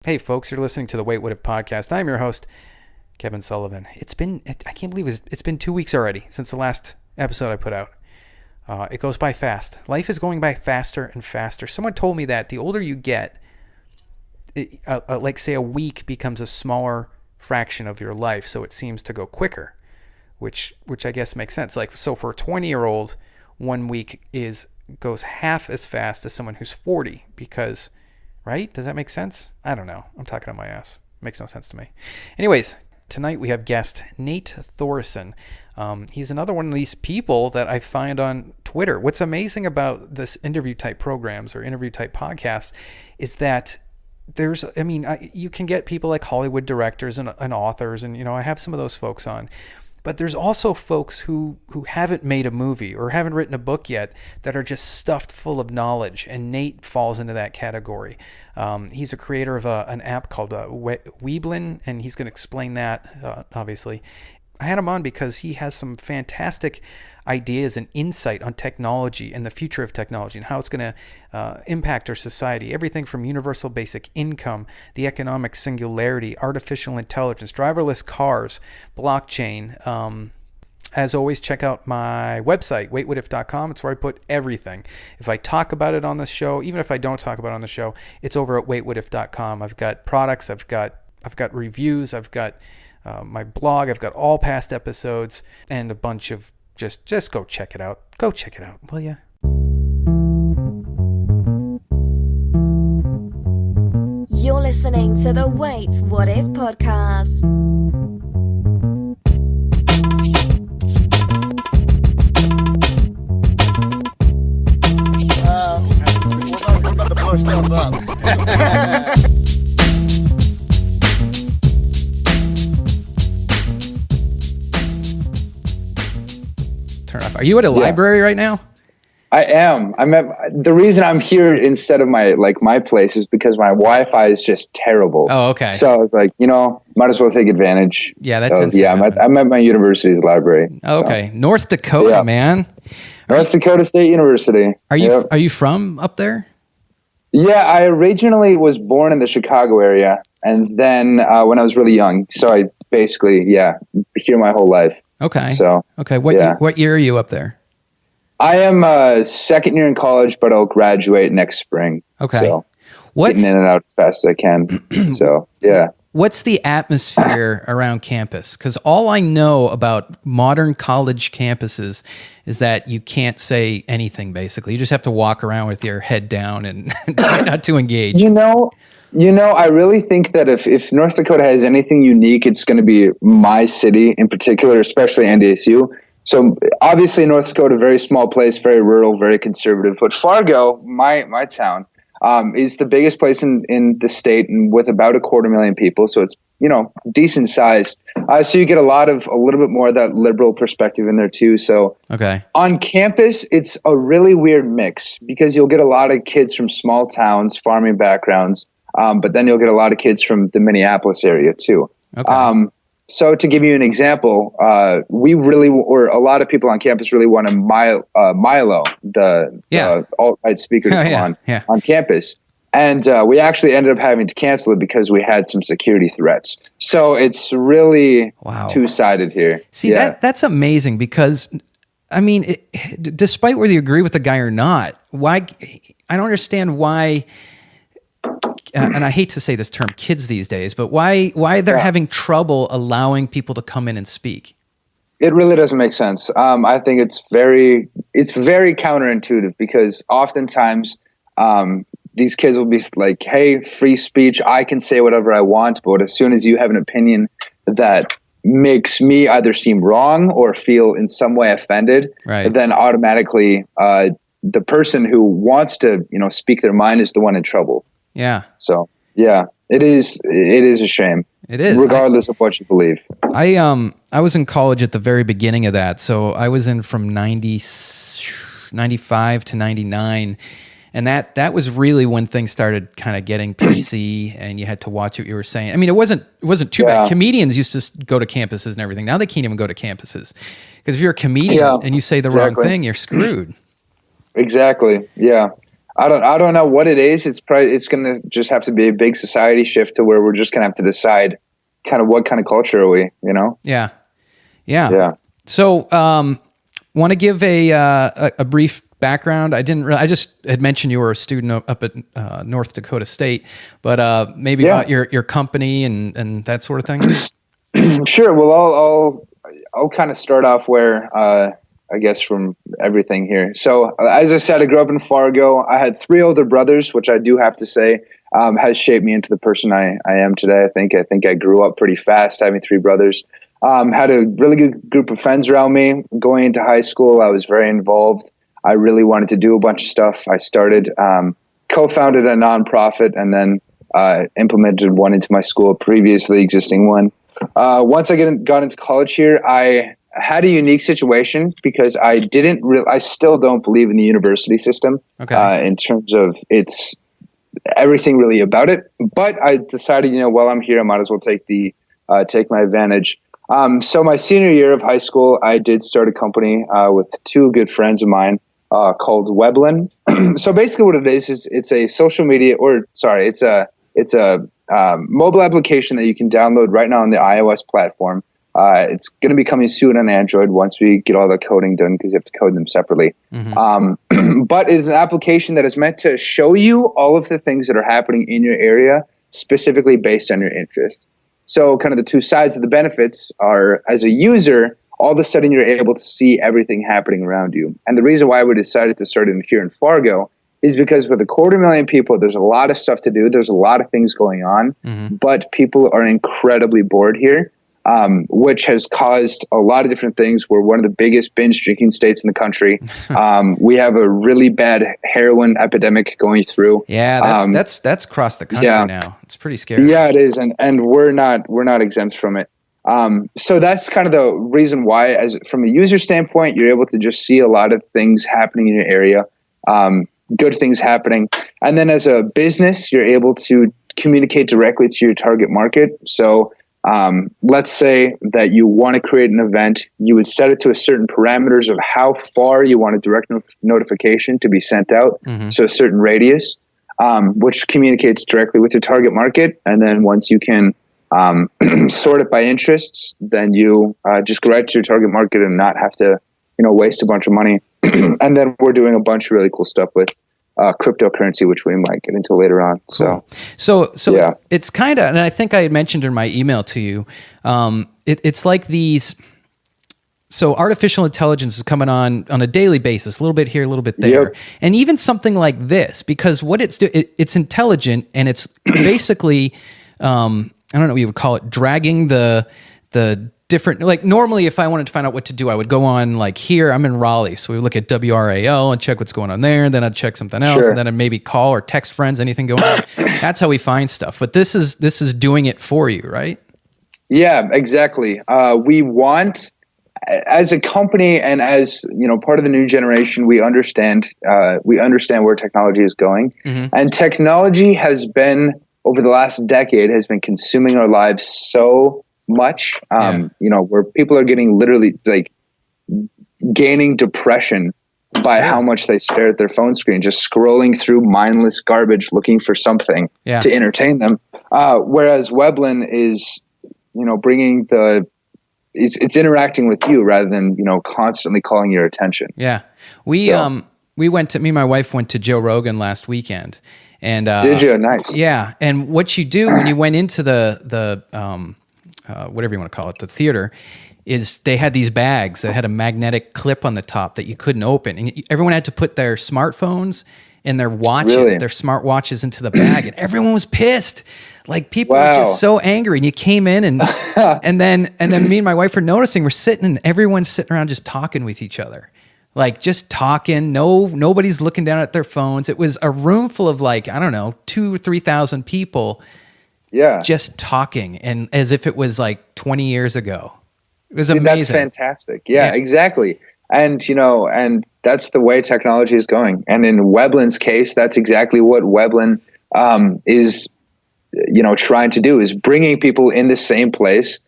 Hey folks, you're listening to the Wait What If podcast. I'm your host, Kevin Sullivan. I can't believe it's been 2 weeks already since the last episode I put out. It goes by fast. Life is going by faster and faster. Someone told me that the older you get, like say a week becomes a smaller fraction of your life, so it seems to go quicker, which I guess makes sense. Like, so for a 20-year-old, 1 week goes half as fast as someone who's 40 because... Right? Does that make sense? I don't know. I'm talking on my ass. Makes no sense to me. Anyways, tonight we have guest Nate Thoresen. He's another one of these people that I find on Twitter. What's amazing about this interview type programs or interview type podcasts is that you can get people like Hollywood directors and authors, and I have some of those folks on. But there's also folks who haven't made a movie or haven't written a book yet that are just stuffed full of knowledge, and Nate falls into that category. He's a creator of an app called Webblen, and he's going to explain that, obviously. I had him on because he has some fantastic ideas and insight on technology and the future of technology and how it's going to impact our society. Everything from universal basic income, the economic singularity, artificial intelligence, driverless cars, blockchain. As always, check out my website, waitwhatif.com. It's where I put everything. If I talk about it on the show, even if I don't talk about it on the show, it's over at waitwhatif.com. I've got products, I've got reviews, I've got my blog, I've got all past episodes, and a bunch of just go check it out. Go check it out, will ya? You're listening to the Wait What If podcast. We're about to blow stuff up. Turn off. Are you at a library right now? I am. The reason I'm here instead of my place is because my Wi-Fi is just terrible. Oh, okay. So I was like, might as well take advantage. Yeah, that tends to happen. I'm at my university's library. Oh, okay. North Dakota, man. North Dakota State University. Are you from up there? Yeah, I originally was born in the Chicago area, and then when I was really young, so I basically here my whole life. Okay. So what year are you up there? I am second year in college, but I'll graduate next spring. Okay. So getting in and out as fast as I can. So yeah. What's the atmosphere around campus? Because all I know about modern college campuses is that you can't say anything, basically. You just have to walk around with your head down and try not to engage. I really think that if North Dakota has anything unique, it's going to be my city in particular, especially NDSU. So obviously North Dakota, very small place, very rural, very conservative. But Fargo, my town, is the biggest place in the state, and with about 250,000 people. So it's, decent sized. So you get a little bit more of that liberal perspective in there too. So on campus, it's a really weird mix because you'll get a lot of kids from small towns, farming backgrounds. But then you'll get a lot of kids from the Minneapolis area too. Okay. So to give you an example, a lot of people on campus really want to Milo, the alt-right speaker, to come on campus. And we actually ended up having to cancel it because we had some security threats. So it's really two-sided here. See, that's amazing because, despite whether you agree with the guy or not, I don't understand why... and I hate to say this term, kids these days, but why they're having trouble allowing people to come in and speak? It really doesn't make sense. I think it's very counterintuitive because oftentimes these kids will be like, hey, free speech, I can say whatever I want, but as soon as you have an opinion that makes me either seem wrong or feel in some way offended, then automatically the person who wants to speak their mind is the one in trouble. Yeah. So it is a shame. It is, regardless of what you believe. I was in college at the very beginning of that, so I was in from 95 to 99, and that was really when things started kind of getting PC, and you had to watch what you were saying. I mean, it wasn't too bad. Comedians used to go to campuses and everything. Now they can't even go to campuses because if you're a comedian and you say the wrong thing, you're screwed. Exactly. Yeah. I don't know what it is. It's going to just have to be a big society shift to where we're just going to have to decide kind of what kind of culture are we, you know? Yeah. So, want to give a brief background. I just had mentioned you were a student up at North Dakota State, but maybe about your company and that sort of thing. Sure. Well, I'll kind of start off where I guess from everything here. So as I said, I grew up in Fargo. I had 3 older brothers, which I do have to say has shaped me into the person I am today. I think I grew up pretty fast having 3 brothers. Had a really good group of friends around me. Going into high school, I was very involved. I really wanted to do a bunch of stuff. I started, co-founded a nonprofit, and then implemented one into my school, a previously existing one. Once I got into college here, I had a unique situation because I still don't believe in the university system in terms of it's everything really about it. But I decided, while I'm here, I might as well take my advantage. So my senior year of high school, I did start a company with 2 good friends of mine called Webblen. So basically what it is it's a social media, it's a mobile application that you can download right now on the iOS platform. It's going to be coming soon on Android once we get all the coding done because you have to code them separately. Mm-hmm. But it is an application that is meant to show you all of the things that are happening in your area, specifically based on your interest. So kind of the 2 sides of the benefits are, as a user, all of a sudden you're able to see everything happening around you. And the reason why we decided to start it here in Fargo is because with 250,000 people, there's a lot of stuff to do. There's a lot of things going on, but people are incredibly bored here. Which has caused a lot of different things. We're one of the biggest binge drinking states in the country. We have a really bad heroin epidemic going through. Yeah, that's across the country now. It's pretty scary. Yeah, it is, and we're not exempt from it. So that's kind of the reason why, as from a user standpoint, you're able to just see a lot of things happening in your area, good things happening, and then as a business, you're able to communicate directly to your target market. So let's say that you want to create an event, you would set it to a certain parameters of how far you want a direct notification to be sent out. So a certain radius, which communicates directly with your target market. And then once you can sort it by interests, then you just go right to your target market and not have to, waste a bunch of money. And then we're doing a bunch of really cool stuff with cryptocurrency, which we might get into later on. Cool. So yeah. It's kind of, and I think I had mentioned in my email to you, it's like these. So artificial intelligence is coming on a daily basis, a little bit here, a little bit there, and even something like this, because what it's intelligent and it's basically, I don't know what you would call it, dragging the different, like normally if I wanted to find out what to do, I would go on like here, I'm in Raleigh. So we look at WRAL and check what's going on there. And then I'd check something else. And then I'd maybe call or text friends, anything going on. That's how we find stuff. But this is doing it for you, right? Yeah, exactly. We want, as a company and as, part of the new generation, we understand where technology is going. And technology has been, over the last decade, has been consuming our lives so much, where people are getting literally like gaining depression by how much they stare at their phone screen, just scrolling through mindless garbage, looking for something to entertain them. Whereas Webblen is, bringing it's interacting with you rather than, constantly calling your attention. Yeah. Me and my wife went to Joe Rogan last weekend. And did you? Nice. Yeah. And what you do when you went into the whatever you want to call it, the theater, is they had these bags that had a magnetic clip on the top that you couldn't open. And everyone had to put their smartphones and their watches, their smart watches into the bag. And everyone was pissed. Like people were just so angry. And you came in and and then me and my wife were noticing we're sitting and everyone's sitting around just talking with each other. Like just talking. Nobody's looking down at their phones. It was a room full of 2,000 or 3,000 people. Yeah. Just talking, and as if it was like 20 years ago. It was amazing. That's fantastic. Yeah, exactly. And, and that's the way technology is going. And in Webblen's case, that's exactly what Webblen is, trying to do, is bringing people in the same place,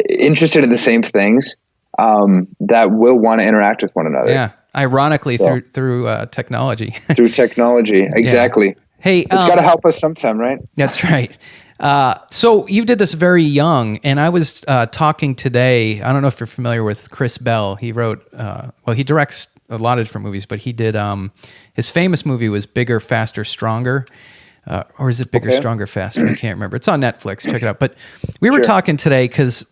interested in the same things, that will want to interact with one another. Yeah. Ironically, So, through technology. through technology, exactly. Yeah. Hey, It's got to help us sometime, right? That's right. So you did this very young, and I was talking today. I don't know if you're familiar with Chris Bell. He wrote, he directs a lot of different movies, but he did his famous movie was Bigger, Faster, Stronger. Or is it Bigger, Stronger, Faster? I can't remember. It's on Netflix. Check it out. But we were talking today because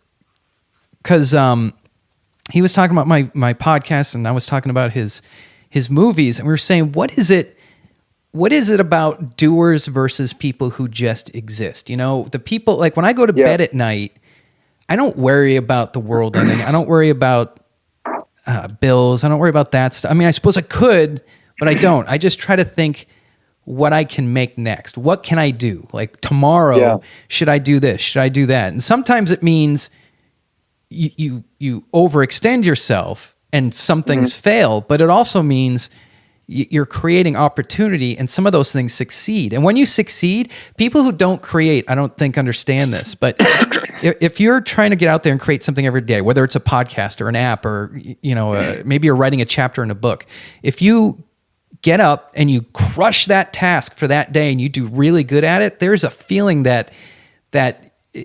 he was talking about my podcast, and I was talking about his movies, and we were saying, what is it about doers versus people who just exist? You know, the people, like when I go to bed at night, I don't worry about the world ending. I don't worry about bills. I don't worry about that stuff. I mean, I suppose I could, but I don't. I just try to think what I can make next. What can I do? Like tomorrow, should I do this? Should I do that? And sometimes it means you overextend yourself and some things fail, but it also means you're creating opportunity, and some of those things succeed. And when you succeed, people who don't create, I don't think understand this, but if you're trying to get out there and create something every day, whether it's a podcast or an app, or maybe you're writing a chapter in a book, if you get up and you crush that task for that day and you do really good at it, there's a feeling that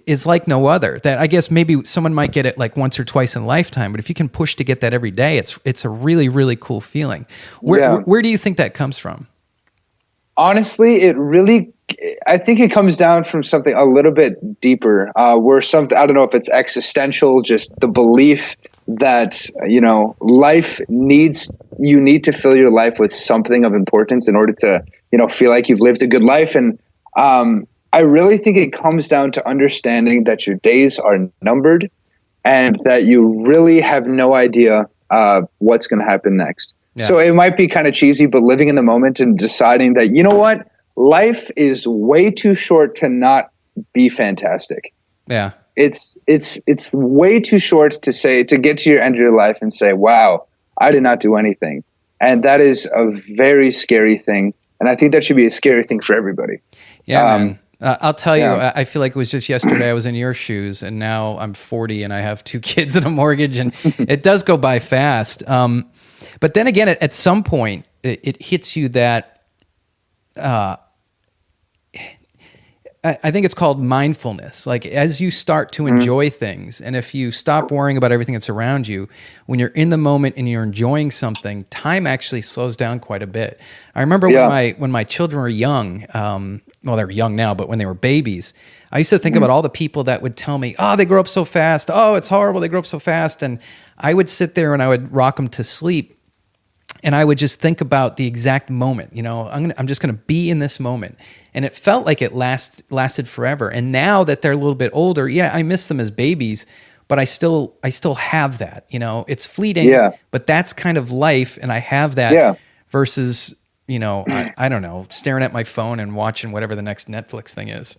is like no other. That I guess maybe someone might get it like once or twice in a lifetime, but if you can push to get that every day, it's a really, really cool feeling. Where do you think that comes from? Honestly, I think it comes down from something a little bit deeper, where I don't know if it's existential, just the belief that, life you need to fill your life with something of importance in order to, feel like you've lived a good life. And, I really think it comes down to understanding that your days are numbered and that you really have no idea what's going to happen next. Yeah. So it might be kind of cheesy, but living in the moment and deciding that, you know what, life is way too short to not be fantastic. Yeah. It's way too short to get to your end of your life and say, wow, I did not do anything. And that is a very scary thing. And I think that should be a scary thing for everybody. Yeah, man. I'll tell you, I feel like it was just yesterday I was in your shoes, and now I'm 40 and I have 2 kids and a mortgage, and it does go by fast. But then again, at some point, it hits you that I think it's called mindfulness. Like as you start to enjoy things, and if you stop worrying about everything that's around you, when you're in the moment and you're enjoying something, time actually slows down quite a bit. I remember when my children were young, well, they're young now, but when they were babies, I used to think about all the people that would tell me, oh, they grow up so fast. Oh, it's horrible. They grow up so fast. And I would sit there and I would rock them to sleep. And I would just think about the exact moment, I'm just going to be in this moment. And it felt like it lasted forever. And now that they're a little bit older, I miss them as babies, but I still have that, it's fleeting, but that's kind of life. And I have that versus, I don't know, staring at my phone and watching whatever the next Netflix thing is.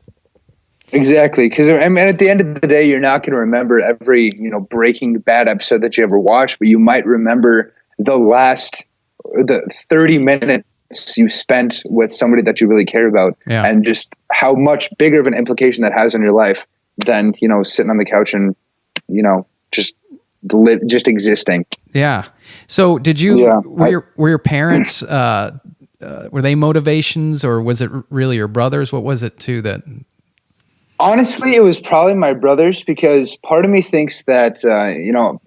Exactly. Because at the end of the day, you're not going to remember every, Breaking Bad episode that you ever watched, but you might remember the 30 minutes you spent with somebody that you really care about, and just how much bigger of an implication that has on your life than, sitting on the couch and, just existing. Yeah. So did you, were your parents, were they motivations, or was it really your brothers? What was it too that... Honestly, it was probably my brothers, because part of me thinks that,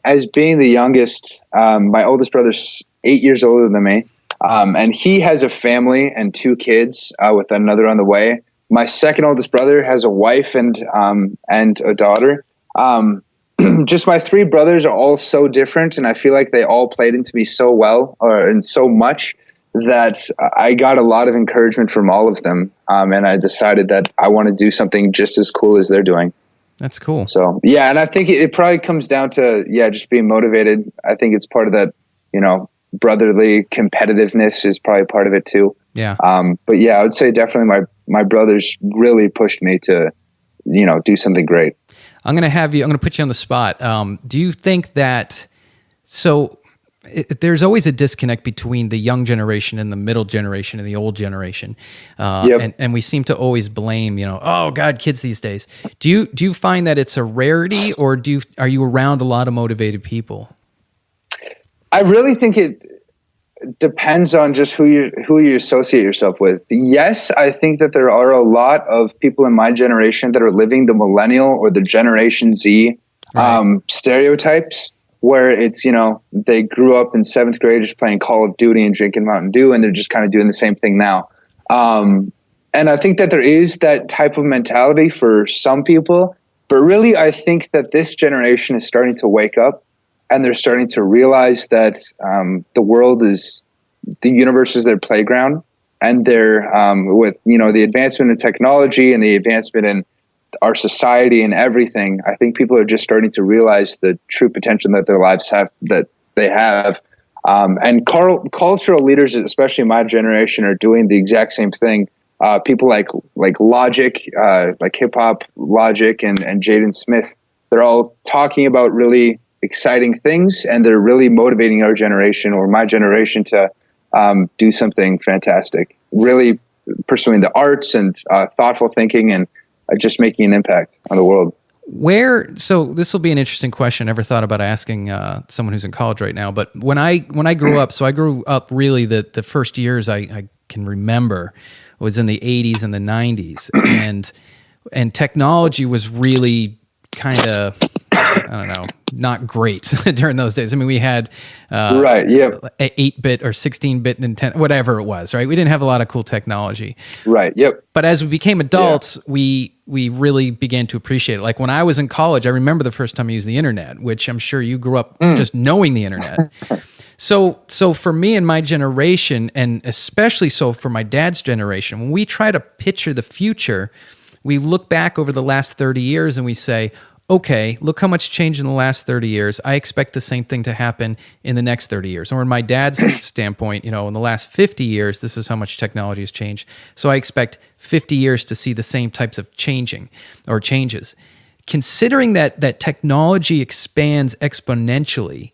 as being the youngest, my oldest brother's 8 years older than me. And he has a family and 2 kids, with another on the way. My second oldest brother has a wife and a daughter. Just my 3 brothers are all so different, and I feel like they all played into me so well, and so much, that I got a lot of encouragement from all of them. And I decided that I want to do something just as cool as they're doing. That's cool. So, and I think it probably comes down to, just being motivated. I think it's part of that, brotherly competitiveness is probably part of it too. Yeah. But I would say definitely my brothers really pushed me to, do something great. I'm going to put you on the spot. Do you think that, there's always a disconnect between the young generation and the middle generation and the old generation. And we seem to always blame, oh God, kids these days. Do you find that it's a rarity, or are you around a lot of motivated people? I really think depends on just who you associate yourself with. Yes, I think that there are a lot of people in my generation that are living the millennial or the Generation Z stereotypes, where it's, they grew up in 7th grade just playing Call of Duty and drinking Mountain Dew, and they're just kind of doing the same thing now. And I think that there is that type of mentality for some people, but really I think that this generation is starting to wake up, and they're starting to realize that the universe is their playground, and they're with the advancement in technology and the advancement in our society and everything. I think people are just starting to realize the true potential that their lives have, that they have. And cultural leaders, especially my generation, are doing the exact same thing. People like Logic, like hip hop Logic and Jaden Smith, they're all talking about really exciting things, and they're really motivating our generation, or my generation, to do something fantastic, really pursuing the arts and thoughtful thinking, and just making an impact on the world. So this will be an interesting question. I never thought about asking someone who's in college right now, but when I grew up, so I grew up really the first years I can remember was in the 80s and the 90s, and technology was really kind of, I don't know, not great during those days. I mean, we had 8-bit or 16-bit Nintendo, whatever it was, right? We didn't have a lot of cool technology. Right, yep. But as we became adults, we really began to appreciate it. Like when I was in college, I remember the first time I used the internet, which I'm sure you grew up just knowing the internet. So for me and my generation, and especially so for my dad's generation, when we try to picture the future, we look back over the last 30 years and we say, okay, look how much changed in the last 30 years. I expect the same thing to happen in the next 30 years. Or in my dad's standpoint, in the last 50 years, this is how much technology has changed. So I expect 50 years to see the same types of changes. Considering that technology expands exponentially,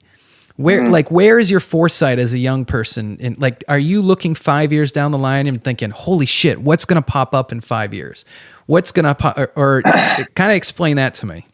where is your foresight as a young person? Are you looking 5 years down the line and thinking, holy shit, what's going to pop up in 5 years? What's going to pop, or kind of explain that to me.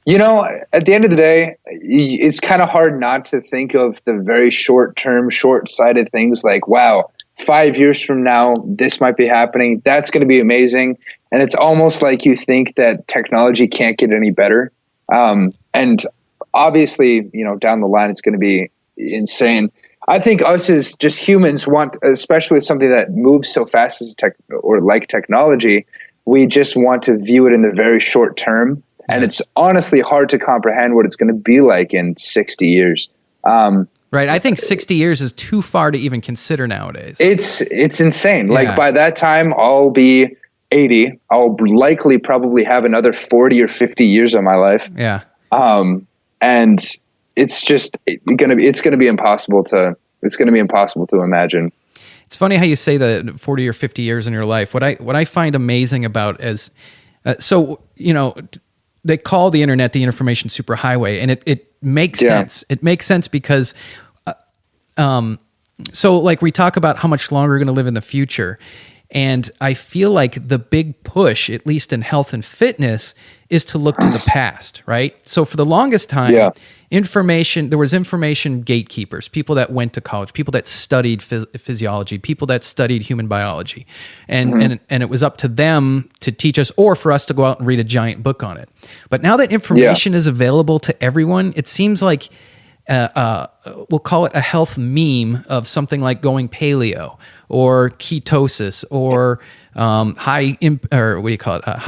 At the end of the day, it's kind of hard not to think of the very short-term, short-sighted things like, wow, 5 years from now, this might be happening. That's going to be amazing. And it's almost like you think that technology can't get any better. And obviously, down the line, it's going to be insane. I think us as just humans want, especially with something that moves so fast as technology, we just want to view it in the very short term. And it's honestly hard to comprehend what it's going to be like in 60 years. Right. I think 60 years is too far to even consider nowadays. It's insane. Yeah. Like by that time, I'll be 80. I'll likely probably have another 40 or 50 years of my life. Yeah. And it's just going to be impossible to imagine. It's funny how you say the 40 or 50 years in your life. What I find amazing about they call the internet the information superhighway, and it makes sense. It makes sense because, we talk about how much longer we're going to live in the future, and I feel like the big push, at least in health and fitness, is to look to the past, right? So for the longest time, there was information gatekeepers, people that went to college, people that studied physiology, people that studied human biology. And it was up to them to teach us, or for us to go out and read a giant book on it. But now that information is available to everyone, it seems like we'll call it a health meme of something like going paleo or ketosis or high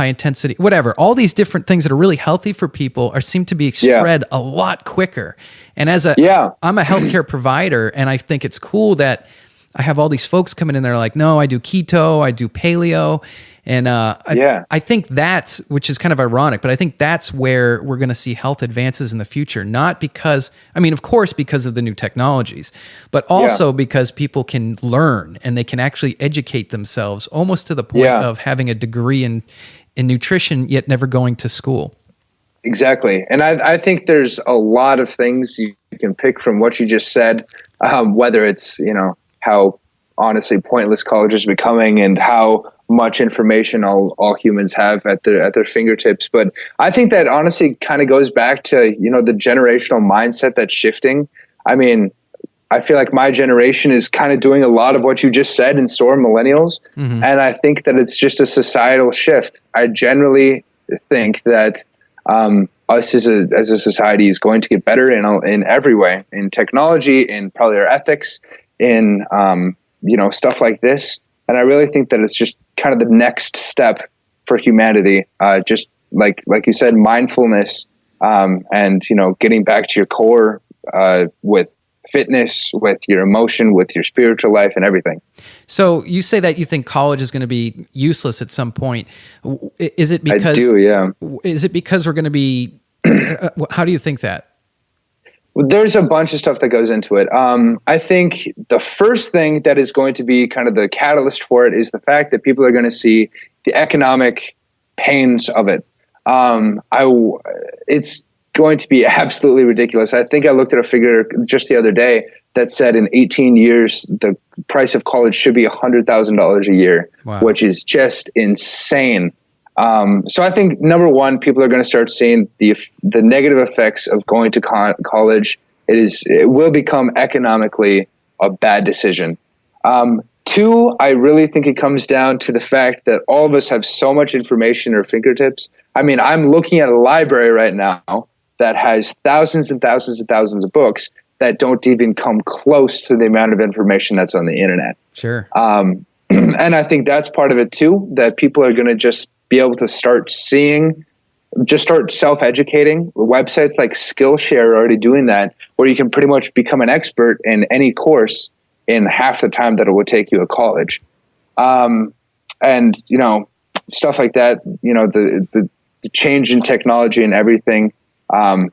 intensity, whatever. All these different things that are really healthy for people seem to be spread a lot quicker. And I'm a healthcare provider, and I think it's cool that I have all these folks coming in there like, no, I do keto, I do paleo. And I think that's, which is kind of ironic, but I think that's where we're going to see health advances in the future. Not because, of course, because of the new technologies, but also because people can learn and they can actually educate themselves almost to the point of having a degree in nutrition, yet never going to school. Exactly. And I think there's a lot of things you can pick from what you just said, whether it's, how honestly pointless college is becoming and how much information all humans have at their fingertips. But I think that honestly kind of goes back to, the generational mindset that's shifting. I I feel like my generation is kind of doing a lot of what you just said, and so are millennials. And I think that it's just a societal shift. I generally think that us as a society is going to get better in every way, in technology, in probably our ethics, in stuff like this. And I really think that it's just kind of the next step for humanity. Just like you said, mindfulness, and getting back to your core with fitness, with your emotion, with your spiritual life, and everything. So you say that you think college is going to be useless at some point. Is it because I do, yeah. Is it because we're going to be? How do you think that? Well, there's a bunch of stuff that goes into it. I think the first thing that is going to be kind of the catalyst for it is the fact that people are going to see the economic pains of it. It's going to be absolutely ridiculous. I think I looked at a figure just the other day that said in 18 years, the price of college should be $100,000 a year, wow, which is just insane. So I think number one, people are going to start seeing the negative effects of going to college. It will become economically a bad decision. Two, I really think it comes down to the fact that all of us have so much information at our fingertips. I mean, I'm looking at a library right now that has thousands and thousands and thousands of books that don't even come close to the amount of information that's on the internet. Sure. And I think that's part of it too, that people are going to just be able to start self-educating. Websites like Skillshare are already doing that, where you can pretty much become an expert in any course in half the time that it would take you at college. And, stuff like that, the change in technology and everything. And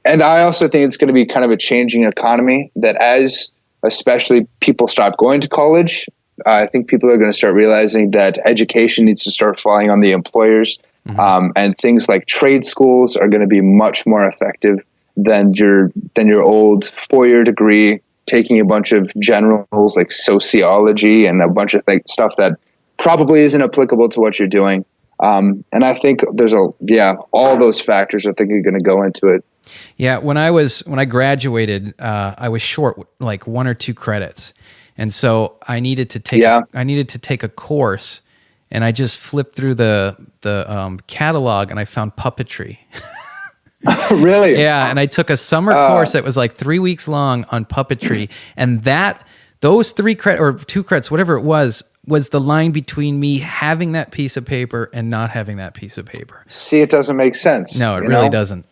I also think it's going to be kind of a changing economy, that as especially people stop going to college, I think people are going to start realizing that education needs to start falling on the employers. And things like trade schools are going to be much more effective than your old 4-year degree, taking a bunch of generals like sociology and a bunch of stuff that probably isn't applicable to what you're doing. And I think there's all those factors I think are going to go into it. Yeah. When I graduated, I was short like 1 or 2 credits. And so I needed to take a course, and I just flipped through the catalog and I found puppetry. Really? Yeah. And I took a summer course that was like 3 weeks long on puppetry. And those 3 credits or 2 credits, whatever it was the line between me having that piece of paper and not having that piece of paper. See, it doesn't make sense. No, it really doesn't.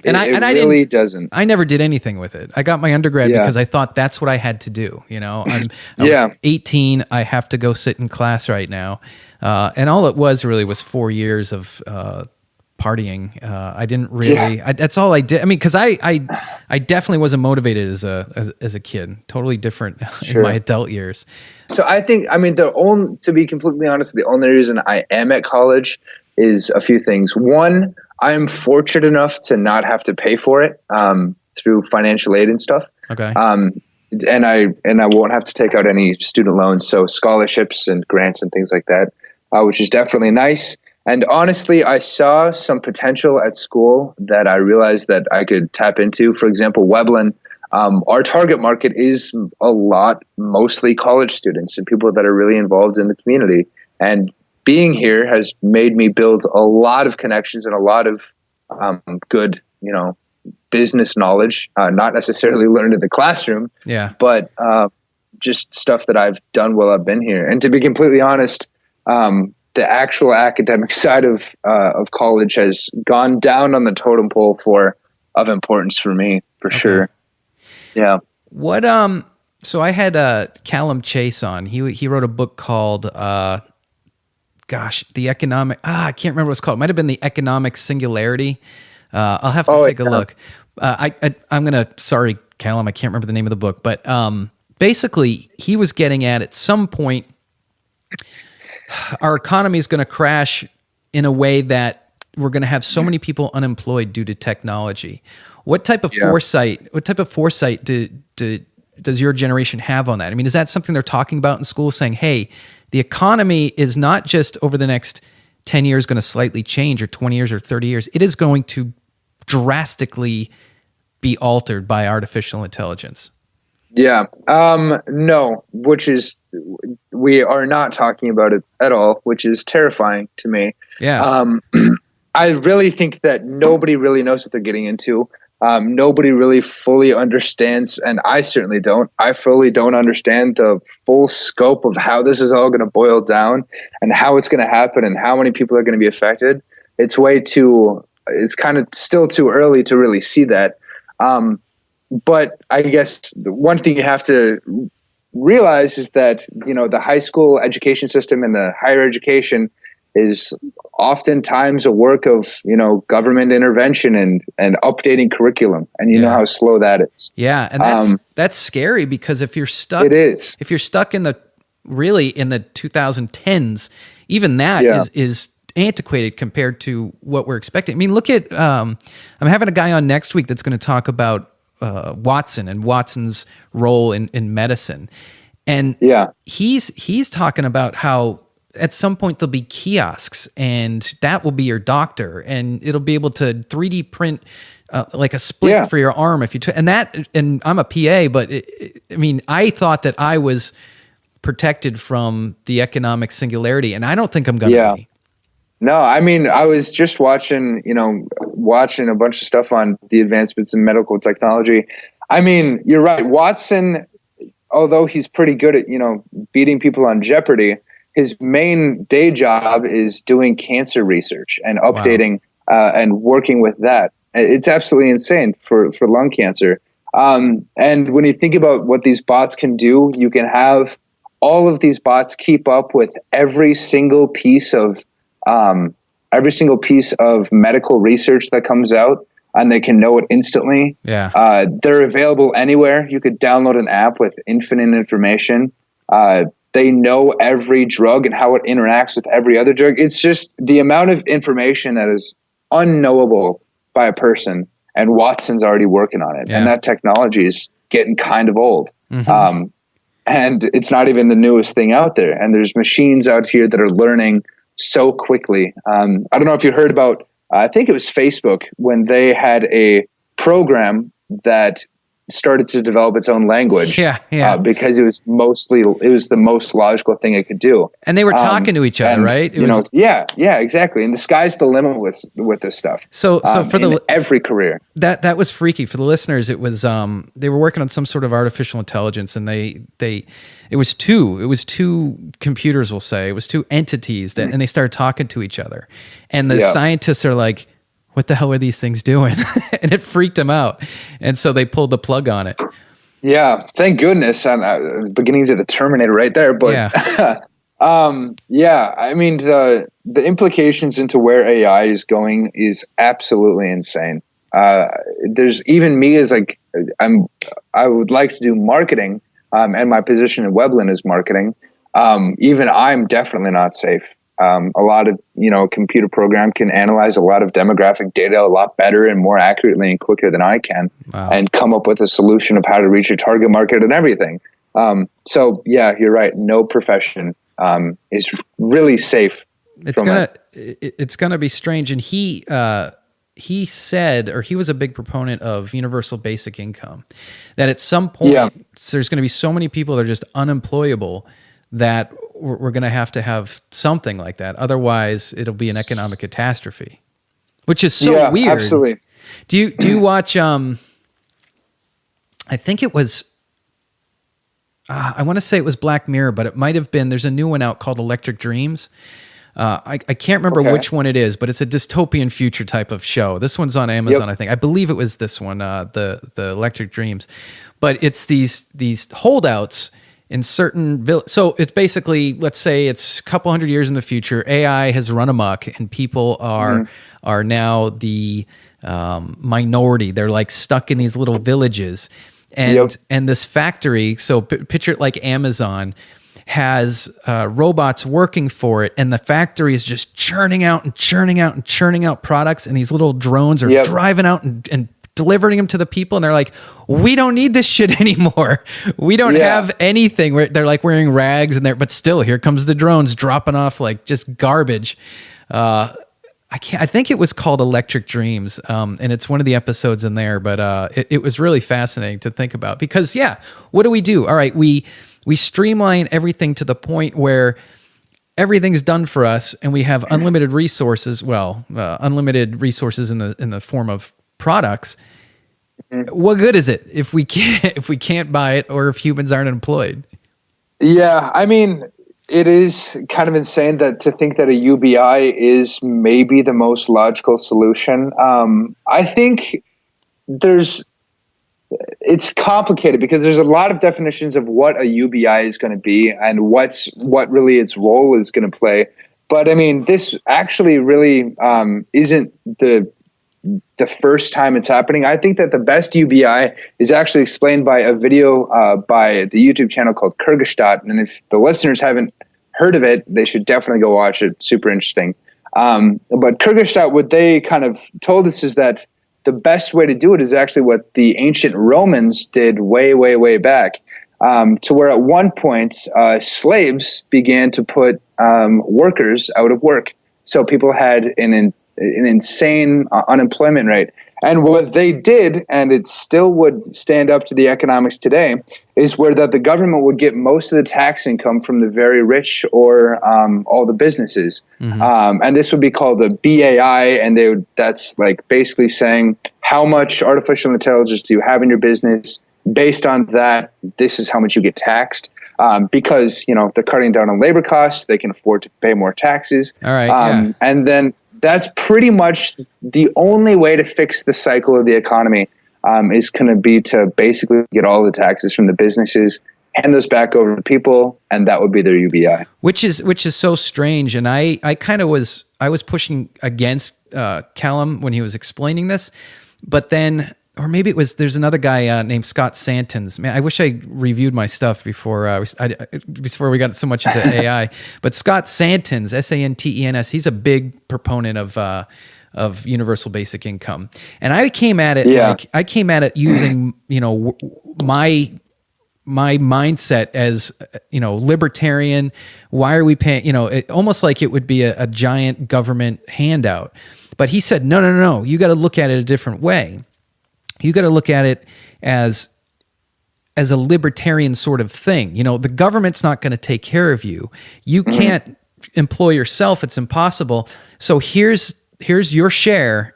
And I really doesn't. I never did anything with it. I got my undergrad because I thought that's what I had to do. I was 18. I have to go sit in class right now. And all it was 4 years of partying. I didn't really. That's all I did. I mean, because I definitely wasn't motivated as a kid. Totally different in my adult years. So I think, to be completely honest, the only reason I am at college is a few things. One, I'm fortunate enough to not have to pay for it through financial aid and stuff. Okay. And I won't have to take out any student loans, so scholarships and grants and things like that, which is definitely nice. And honestly, I saw some potential at school that I realized that I could tap into. For example, Webblen. Our target market is mostly college students and people that are really involved in the community. And being here has made me build a lot of connections and a lot of good, business knowledge, not necessarily learned in the classroom, but just stuff that I've done while I've been here. And to be completely honest, the actual academic side of college has gone down on the totem pole of importance for me, for sure. Yeah. What so I had Callum Chase on. He wrote a book called the economic I can't remember what it's called. It might have been The Economic Singularity. I'll have to take a look. I'm gonna sorry, Callum, I can't remember the name of the book, but basically he was getting at some point our economy is going to crash in a way that we're going to have so many people unemployed due to technology. What type of foresight? What type of foresight does your generation have on that? I mean, is that something they're talking about in school, saying, "Hey, the economy is not just over the next 10 years going to slightly change, or 20 years, or 30 years. It is going to drastically be altered by artificial intelligence." Yeah. No, which is, we are not talking about it at all, which is terrifying to me. Yeah. I really think that nobody really knows what they're getting into. Nobody really fully understands, and I certainly don't. I fully don't understand the full scope of how this is all going to boil down and how it's going to happen and how many people are going to be affected. It's kind of still too early to really see that. But I guess the one thing you have to realize is that, the high school education system and the higher education is oftentimes a work of, government intervention and updating curriculum. And you know how slow that is. Yeah. And that's scary, because if you're stuck, if you're stuck in the 2010s, even that is antiquated compared to what we're expecting. I mean, look at, I'm having a guy on next week that's going to talk about Watson and Watson's role in medicine. And he's talking about how at some point there'll be kiosks, and that will be your doctor, and it'll be able to 3D print like a splint for your arm if you and I'm a PA, but I thought that I was protected from the economic singularity, and I don't think I'm going to be. No, I was just watching a bunch of stuff on the advancements in medical technology. You're right. Watson, although he's pretty good at, beating people on Jeopardy, his main day job is doing cancer research and updating and working with that. It's absolutely insane for lung cancer. And when you think about what these bots can do, you can have all of these bots keep up with every single piece of medical research that comes out, and they can know it instantly. Yeah. They're available anywhere. You could download an app with infinite information. They know every drug and how it interacts with every other drug. It's just the amount of information that is unknowable by a person, and Watson's already working on it. Yeah. And that technology is getting kind of old. Mm-hmm. And it's not even the newest thing out there. And there's machines out here that are learning so quickly. I don't know if you heard about, I think it was Facebook, when they had a program that started to develop its own language. Because it was the most logical thing it could do. And they were talking to each other, right? Exactly. And the sky's the limit with this stuff. So for every career, that was freaky for the listeners. It was they were working on some sort of artificial intelligence, and it was two computers, we'll say. It was two entities and they started talking to each other. And the scientists are like, what the hell are these things doing? And it freaked them out. And so they pulled the plug on it. Yeah. Thank goodness. On beginnings of the Terminator right there. But the implications into where AI is going is absolutely insane. There's even me as I would like to do marketing, and my position in Webblen is marketing. Even I'm definitely not safe. A lot of, computer program can analyze a lot of demographic data a lot better and more accurately and quicker than I can, and come up with a solution of how to reach your target market and everything. So yeah, you're right. No profession is really safe. It's gonna be strange. And he said, or he was a big proponent of universal basic income, that at some point there's going to be so many people that are just unemployable that we're going to have something like that. Otherwise, it'll be an economic catastrophe, which is so weird. Absolutely. Do you watch? I think it was. I want to say it was Black Mirror, but it might have been. There's a new one out called Electric Dreams. I can't remember which one it is, but it's a dystopian future type of show. This one's on Amazon, I think. I believe it was this one, the Electric Dreams. But it's these holdouts in certain so it's basically, let's say it's a couple hundred years in the future, AI has run amok and people are now the minority. They're like stuck in these little villages, and this factory, so picture it like Amazon, has robots working for it, and the factory is just churning out products, and these little drones are driving out and delivering them to the people, and they're like, we don't need this shit anymore. We don't have anything. They're like wearing rags, but still, here comes the drones dropping off like just garbage. I think it was called Electric Dreams, and it's one of the episodes in there. But it was really fascinating to think about because, what do? All right, we streamline everything to the point where everything's done for us, and we have unlimited resources. Well, unlimited resources in the form of products. What good is it if we can't buy it, or if humans aren't employed? Yeah, I mean, it is kind of insane to think that a UBI is maybe the most logical solution. I think it's complicated because there's a lot of definitions of what a UBI is going to be and what really its role is going to play. But I mean, this actually really isn't the first time it's happening. I think that the best UBI is actually explained by a video by the YouTube channel called Kyrgyzstan. And if the listeners haven't heard of it, they should definitely go watch it. Super interesting. But Kyrgyzstan, what they kind of told us is that the best way to do it is actually what the ancient Romans did way, way, way back, to where at one point slaves began to put workers out of work. So people had an insane unemployment rate. And what they did, and it still would stand up to the economics today, is where that the government would get most of the tax income from the very rich or all the businesses. And this would be called a BAI, and that's like basically saying how much artificial intelligence do you have in your business. Based on that, this is how much you get taxed. Because, they're cutting down on labor costs, they can afford to pay more taxes. All right. And then that's pretty much the only way to fix the cycle of the economy is going to be to basically get all the taxes from the businesses, hand those back over to people, and that would be their UBI. Which is so strange. And I kind of was pushing against Callum when he was explaining this, but then, or maybe there's another guy named Scott Santens. Man, I wish I reviewed my stuff before before we got so much into AI. But Scott Santens, Santens, he's a big proponent of universal basic income. And I came at it using my mindset as libertarian. Why are we paying? Almost like it would be a giant government handout. But he said, no. You got to look at it a different way. You got to look at it as a libertarian sort of thing. The government's not going to take care of you. You can't employ yourself. It's impossible. So here's your share.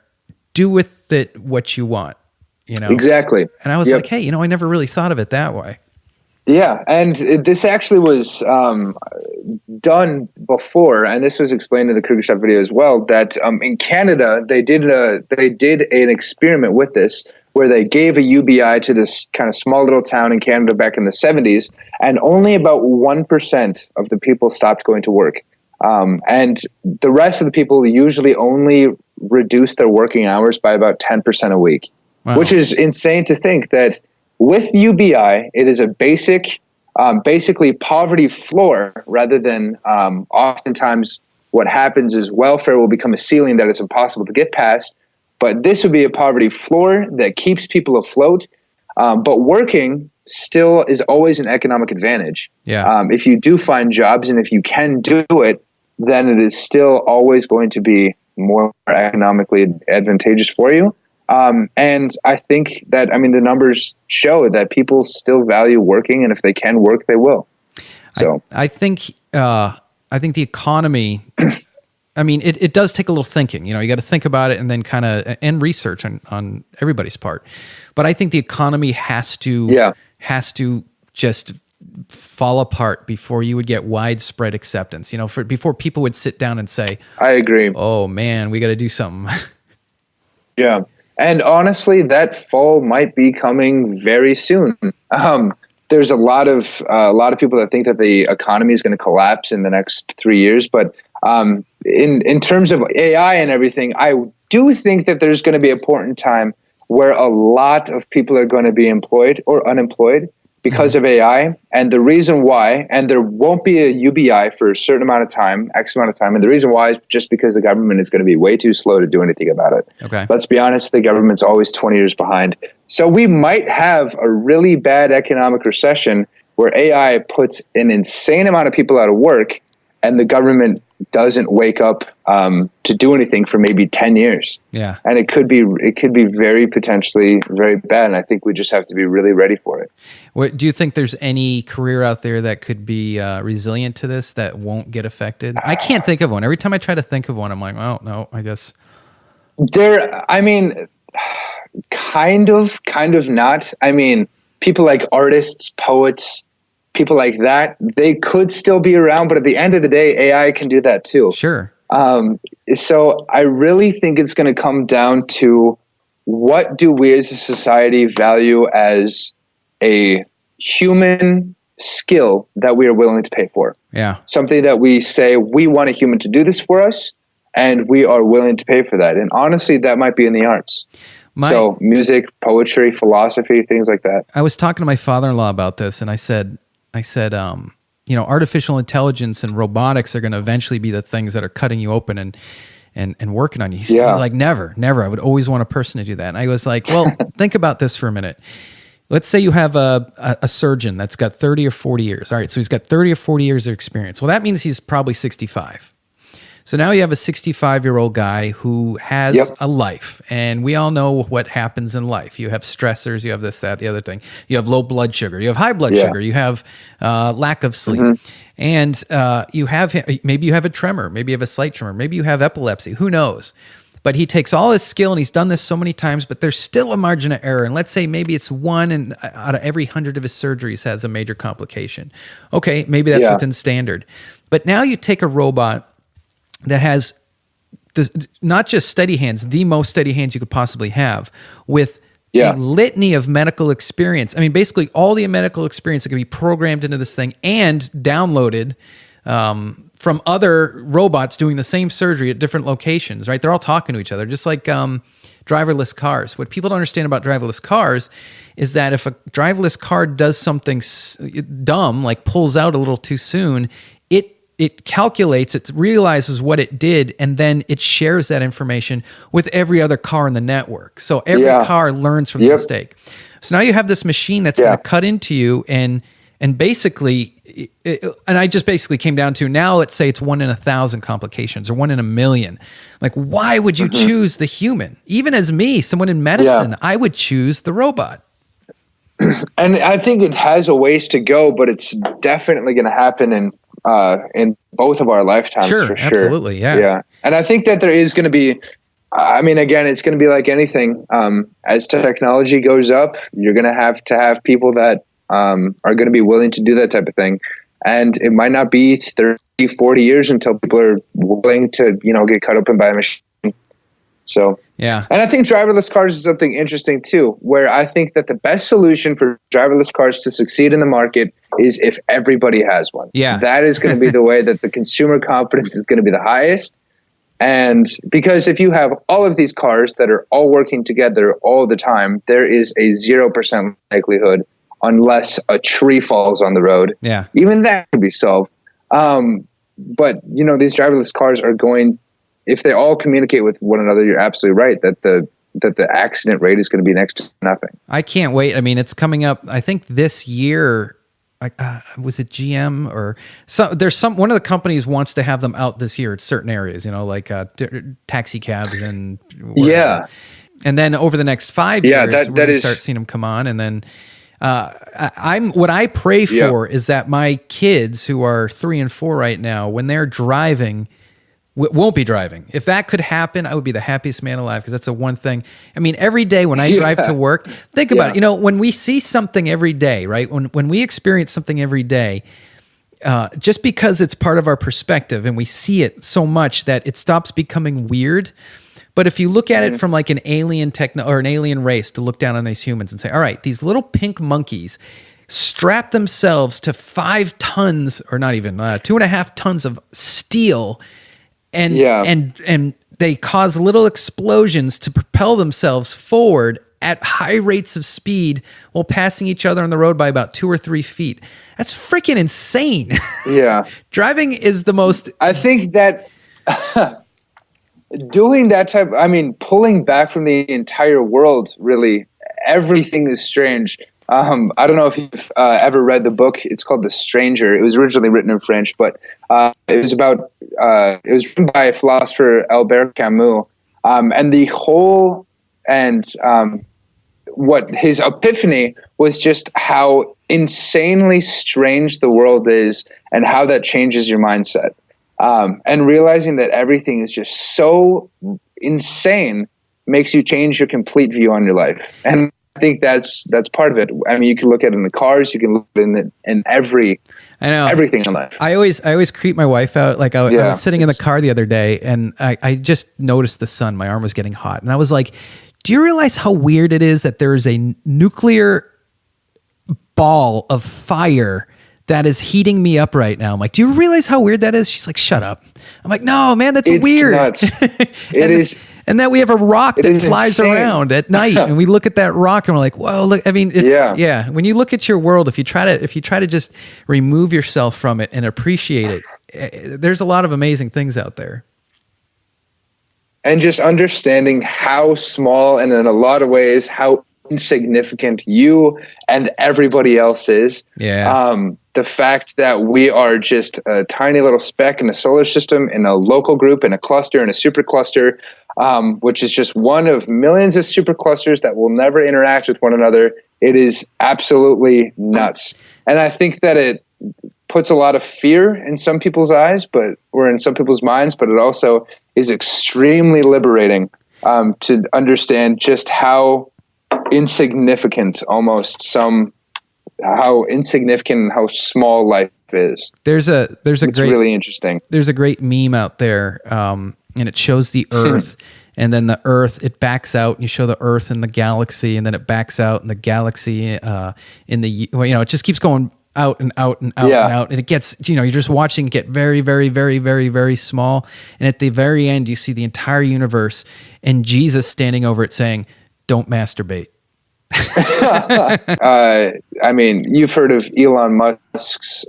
Do with it what you want. Exactly. And I was like, hey, I never really thought of it that way. Yeah, and this actually was done before, and this was explained in the Kyrgyzstan video as well. That in Canada they did an experiment with this, where they gave a UBI to this kind of small little town in Canada back in the 70s, and only about 1% of the people stopped going to work, and the rest of the people usually only reduced their working hours by about 10% a week, which is insane to think that. With UBI, it is a basically poverty floor rather than oftentimes what happens is welfare will become a ceiling that is impossible to get past. But this would be a poverty floor that keeps people afloat. But working still is always an economic advantage. Yeah. If you do find jobs and if you can do it, then it is still always going to be more economically advantageous for you. And I think that, the numbers show that people still value working, and if they can work, they will. So I think the economy, it does take a little thinking, you got to think about it and then and research on everybody's part. But I think the economy has to just fall apart before you would get widespread acceptance, before people would sit down and say, I agree. Oh man, we got to do something. Yeah. And honestly, that fall might be coming very soon. There's a lot of people that think that the economy is going to collapse in the next 3 years. But in terms of AI and everything, I do think that there's going to be a point in time where a lot of people are going to be employed or unemployed because of AI. And the reason why, and there won't be a UBI for a certain amount of time, X amount of time. And the reason why is just because the government is going to be way too slow to do anything about it. Okay. Let's be honest, the government's always 20 years behind. So we might have a really bad economic recession where AI puts an insane amount of people out of work and the government doesn't wake up to do anything for maybe 10 years. Yeah. And it could be very potentially very bad. And I think we just have to be really ready for it. Do you think there's any career out there that could be resilient to this, that won't get affected? I can't think of one. Every time I try to think of one, I'm like, oh, no, I guess. Kind of not. I mean, people like artists, poets, people like that, they could still be around, but at the end of the day, AI can do that too. Sure. So I really think it's going to come down to, what do we as a society value as a human skill that we are willing to pay for? Yeah. Something that we say, we want a human to do this for us, and we are willing to pay for that. And honestly, that might be in the arts. So music, poetry, philosophy, things like that. I was talking to my father-in-law about this, and I said, artificial intelligence and robotics are going to eventually be the things that are cutting you open and working on you. He's like, never. I would always want a person to do that. And I was like, well, think about this for a minute. Let's say you have a surgeon that's got 30 or 40 years. All right, so he's got 30 or 40 years of experience. Well, that means he's probably 65. So now you have a 65-year-old guy who has a life, and we all know what happens in life. You have stressors, you have this, that, the other thing. You have low blood sugar, you have high blood sugar, you have lack of sleep, and maybe you have a tremor, maybe you have a slight tremor, maybe you have epilepsy, who knows? But he takes all his skill, and he's done this so many times, but there's still a margin of error. And let's say maybe it's one out of every 100 of his surgeries has a major complication. Okay, maybe that's within standard. But now you take a robot that has not just steady hands, the most steady hands you could possibly have, with a litany of medical experience. I mean, basically all the medical experience that can be programmed into this thing and downloaded from other robots doing the same surgery at different locations, right? They're all talking to each other, just like driverless cars. What people don't understand about driverless cars is that if a driverless car does something dumb, like pulls out a little too soon, it calculates, it realizes what it did, and then it shares that information with every other car in the network. So every car learns from the mistake. So now you have this machine that's going to cut into you and basically, and I just basically came down to, now let's say it's 1 in 1,000 complications or 1 in 1,000,000. Like, why would you choose the human? Even as me, someone in medicine, I would choose the robot. And I think it has a ways to go, but it's definitely going to happen in both of our lifetimes, for sure. Absolutely, yeah. And I think that there is going to be, I mean, again, it's going to be like anything. As technology goes up, you're going to have people that are going to be willing to do that type of thing. And it might not be 30, 40 years until people are willing to, get cut open by a machine. So, and I think driverless cars is something interesting too, where I think that the best solution for driverless cars to succeed in the market is if everybody has one. Yeah. That is going to be the way that the consumer confidence is going to be the highest. And because if you have all of these cars that are all working together all the time, there is a 0% likelihood, unless a tree falls on the road. Yeah. Even that could be solved. But, these driverless cars are going, if they all communicate with one another, you're absolutely right that the accident rate is going to be next to nothing. I can't wait. I mean, it's coming up, I think this year. Was it GM or one of the companies wants to have them out this year at certain areas, like taxi cabs and whatever. And then over the next 5 years, we're going to start seeing them come on. And then what I pray for is that my kids, who are 3 and 4 right now, when they're driving, won't be driving. If that could happen, I would be the happiest man alive, because that's the one thing. I mean, every day when I drive to work, think about it. When we see something every day, right? When we experience something every day, just because it's part of our perspective and we see it so much that it stops becoming weird. But if you look at it from like an alien or an alien race, to look down on these humans and say, all right, these little pink monkeys strap themselves to 5 tons, or not even 2.5 tons of steel, and they cause little explosions to propel themselves forward at high rates of speed while passing each other on the road by about 2 or 3 feet. That's freaking insane. Yeah. Driving is the most... I think that doing that pulling back from the entire world, really, everything is strange. I don't know if you've ever read the book. It's called The Stranger. It was originally written in French, but it was written by a philosopher, Albert Camus. And the whole, what his epiphany was just how insanely strange the world is and how that changes your mindset. And realizing that everything is just so insane makes you change your complete view on your life. And I think that's part of it. I mean, you can look at it in the cars, you can look at it in everything in life. I always creep my wife out. Like I was sitting in the car the other day and I just noticed the sun. My arm was getting hot. And I was like, do you realize how weird it is that there is a nuclear ball of fire that is heating me up right now? I'm like, do you realize how weird that is? She's like, shut up. I'm like, no, man, that's weird. Nuts. It is. And that we have a rock that flies around at night, and we look at that rock and we're like, "Whoa, look!" I mean, yeah. When you look at your world, if you try to just remove yourself from it and appreciate it, there's a lot of amazing things out there. And just understanding how small and in a lot of ways how insignificant you and everybody else is. Yeah. The fact that we are just a tiny little speck in a solar system, in a local group, in a cluster, in a supercluster, which is just one of millions of superclusters that will never interact with one another. It is absolutely nuts. And I think that it puts a lot of fear in some people's eyes, or in some people's minds, but it also is extremely liberating to understand just how insignificant how insignificant and how small life is. It's really interesting. There's a great meme out there, and it shows the Earth, and then the Earth, it backs out, and you show the Earth in the galaxy, and then it backs out in the galaxy it just keeps going out and out and out and out, and it gets, you're just watching it get very, very, very, very, very small, and at the very end, you see the entire universe, and Jesus standing over it saying, "Don't masturbate." I mean, you've heard of Elon Musk's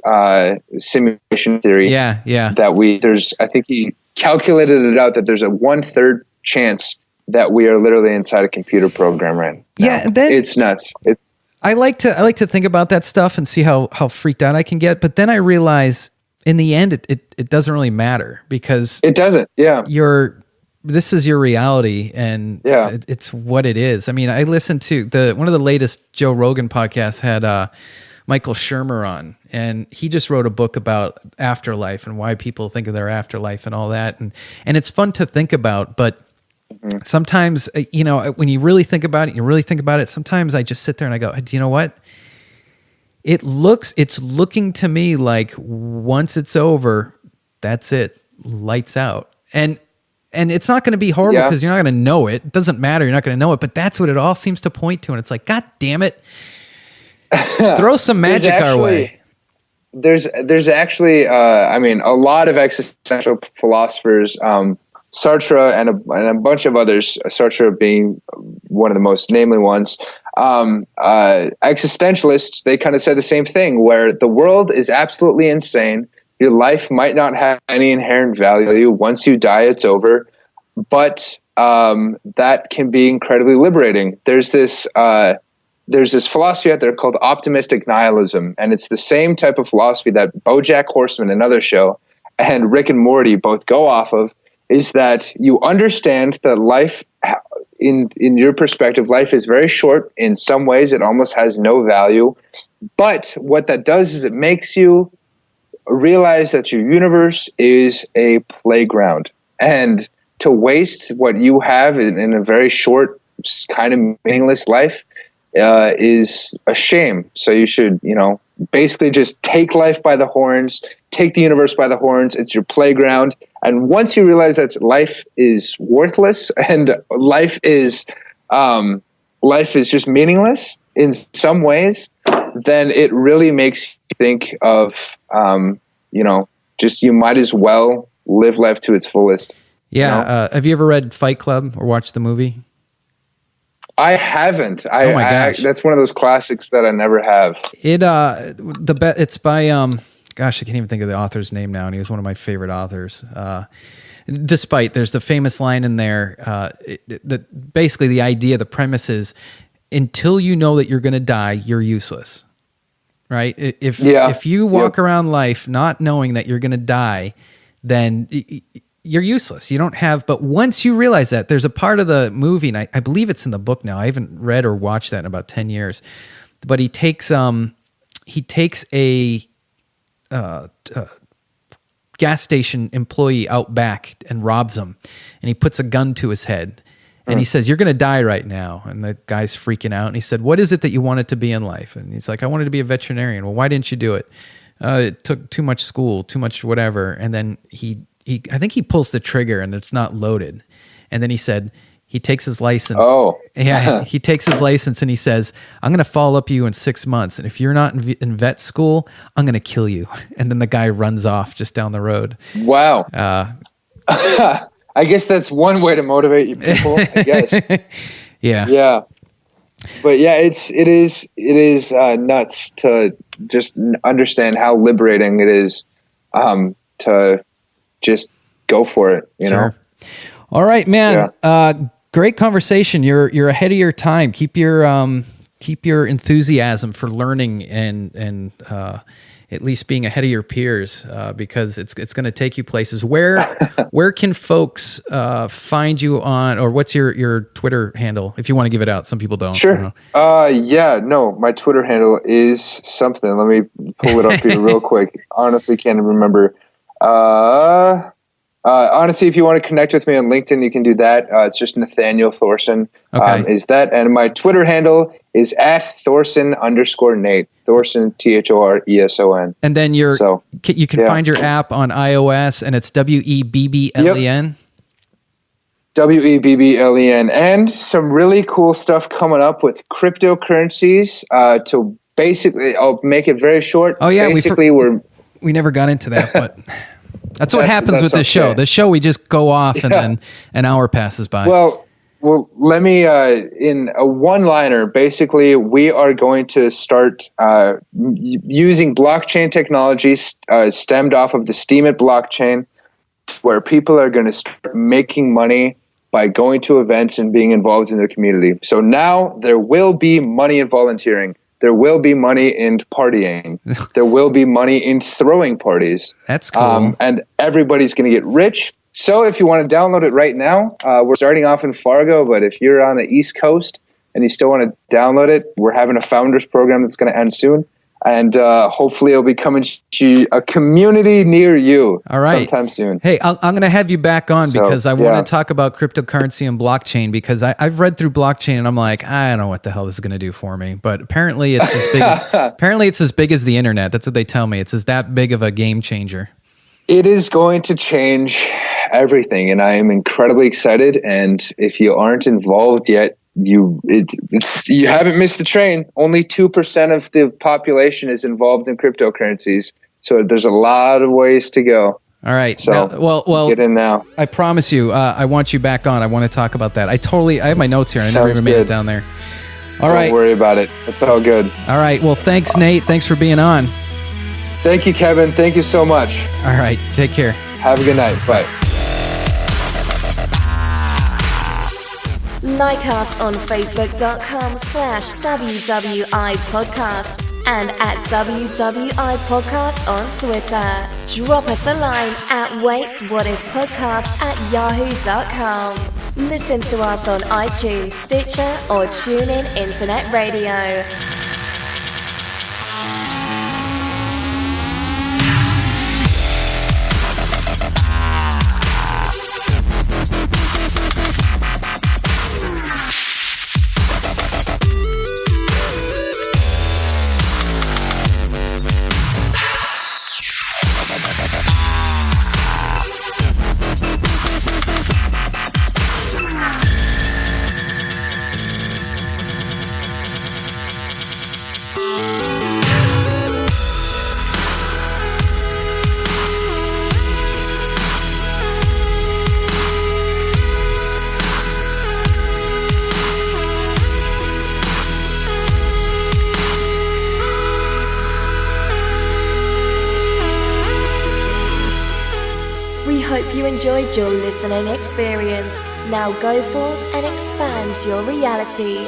simulation theory. Yeah. I think he calculated it out that there's a 1/3 chance that we are literally inside a computer program right now. Yeah, it's nuts. I like to think about that stuff and see how freaked out I can get, but then I realize in the end it doesn't really matter, because it doesn't. Yeah. This is your reality, and it's what it is. I mean, I listened to one of the latest Joe Rogan podcasts had Michael Shermer on, and he just wrote a book about afterlife and why people think of their afterlife and all that. And it's fun to think about, but sometimes, when you really think about it, sometimes I just sit there and I go, do you know what? It's looking to me like once it's over, that's it, lights out. And it's not going to be horrible because you're not going to know it. It doesn't matter. You're not going to know it, but that's what it all seems to point to. And it's like, God damn it. Throw some magic our way. There's actually, a lot of existential philosophers, Sartre and a bunch of others, Sartre being one of the most namely ones, existentialists, they kind of said the same thing, where the world is absolutely insane. Your life might not have any inherent value. Once you die, it's over. But that can be incredibly liberating. There's this philosophy out there called optimistic nihilism, and it's the same type of philosophy that BoJack Horseman, another show, and Rick and Morty both go off of, is that you understand that life, in your perspective, life is very short. In some ways, it almost has no value. But what that does is it makes you realize that your universe is a playground, and to waste what you have in a very short, kind of meaningless life is a shame. So you should, basically just take life by the horns, take the universe by the horns. It's your playground. And once you realize that life is worthless and life is just meaningless in some ways, then it really makes you think of, just you might as well live life to its fullest. Yeah. Have you ever read Fight Club or watched the movie? I haven't. Oh my gosh. That's one of those classics that I never have. It's by, gosh, I can't even think of the author's name now, and he was one of my favorite authors. There's the famous line in there, that basically the idea, the premise is, until you know that you're going to die, you're useless. Right? If you walk around life not knowing that you're going to die, then you're useless. You don't have, but once you realize that, there's a part of the movie, and I believe it's in the book now. I haven't read or watched that in about 10 years, but he takes a gas station employee out back and robs him, and he puts a gun to his head, and he says, "You're going to die right now." And the guy's freaking out, and he said, "What is it that you wanted to be in life?" And he's like, "I wanted to be a veterinarian." "Well, why didn't you do it?" "It took too much school, too much whatever." And then I think he pulls the trigger and it's not loaded. And then he said, he takes his license. Oh. Yeah, he takes his license and he says, "I'm going to follow up you in 6 months. And if you're not in vet school, I'm going to kill you." And then the guy runs off just down the road. Wow. I guess that's one way to motivate you people, I guess. Yeah. Yeah. But yeah, it is nuts to just understand how liberating it is to just go for it, you know? All right, man. Yeah. Great conversation. You're ahead of your time. Keep your enthusiasm for learning and at least being ahead of your peers, because it's going to take you places. Where can folks find you on, or what's your Twitter handle if you want to give it out? Some people don't. Sure. My Twitter handle is something. Let me pull it up here real quick. Honestly, can't remember. Honestly, if you want to connect with me on LinkedIn, you can do that. It's just Nathaniel Thoresen. Okay. Is that, and my Twitter handle is @Thoresen_Nate. Thoresen, Thoreson. And then you can find your app on iOS, and it's Webblen. Webblen, and some really cool stuff coming up with cryptocurrencies. To basically, I'll make it very short. Oh yeah, basically we never got into that, but that's what happens with this show. This show, we just go off and then an hour passes by. Well, let me, in a one-liner, basically, we are going to start using blockchain technology stemmed off of the Steemit blockchain, where people are going to start making money by going to events and being involved in their community. So now there will be money in volunteering. There will be money in partying. There will be money in throwing parties. That's cool. And everybody's going to get rich. So if you want to download it right now, we're starting off in Fargo, but if you're on the East Coast and you still want to download it, we're having a founders program that's going to end soon. And hopefully it'll be coming to a community near you sometime soon. Hey, I'm going to have you back on because I want to talk about cryptocurrency and blockchain, because I've read through blockchain and I'm like, I don't know what the hell this is going to do for me. But apparently it's as big as the internet. That's what they tell me. It's that big of a game changer. It is going to change everything, and I am incredibly excited. And if you aren't involved yet, you haven't missed the train. Only 2% of the population is involved in cryptocurrencies, so there's a lot of ways to go. All right. So well, get in now. I promise you, I want you back on. I want to talk about that. I have my notes here. I never even made it down there. All right. Don't worry about it. It's all good. All right. Well, thanks, Nate. Thanks for being on. Thank you, Kevin. Thank you so much. All right. Take care. Have a good night. Bye. Like us on Facebook.com/WWI Podcast and at WWI Podcast on Twitter. Drop us a line at waitswhatifpodcast@yahoo.com. Listen to us on iTunes, Stitcher, or TuneIn Internet Radio. Hope you enjoyed your listening experience. Now go forth and expand your reality.